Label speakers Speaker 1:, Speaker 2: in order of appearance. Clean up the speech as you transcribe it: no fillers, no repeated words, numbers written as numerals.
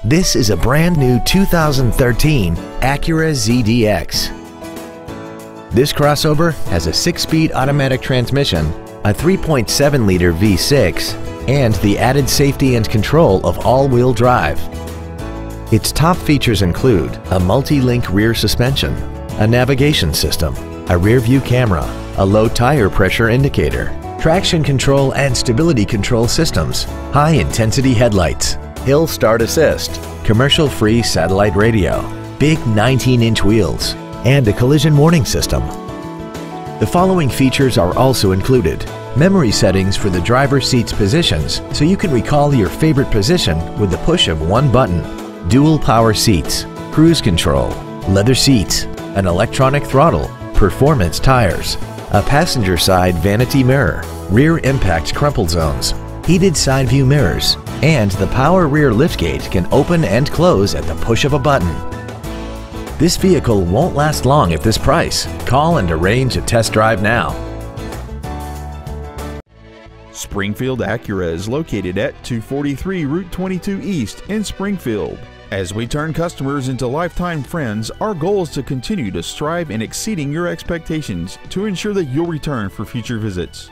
Speaker 1: This is a brand new 2013 Acura ZDX. This crossover has a 6-speed automatic transmission, a 3.7-liter V6, and the added safety and control of all-wheel drive. Its top features include a multi-link rear suspension, a navigation system, a rear-view camera, a low tire pressure indicator, traction control and stability control systems, high-intensity headlights, hill start assist, commercial-free satellite radio, big 19-inch wheels, and a collision warning system. The following features are also included: memory settings for the driver's seat's positions so you can recall your favorite position with the push of one button, dual power seats, cruise control, leather seats, an electronic throttle, performance tires, a passenger side vanity mirror, rear impact crumple zones, heated side view mirrors, and the power rear liftgate can open and close at the push of a button. This vehicle won't last long at this price. Call and arrange a test drive now.
Speaker 2: Springfield Acura is located at 243 Route 22 East in Springfield. As we turn customers into lifetime friends, our goal is to continue to strive in exceeding your expectations to ensure that you'll return for future visits.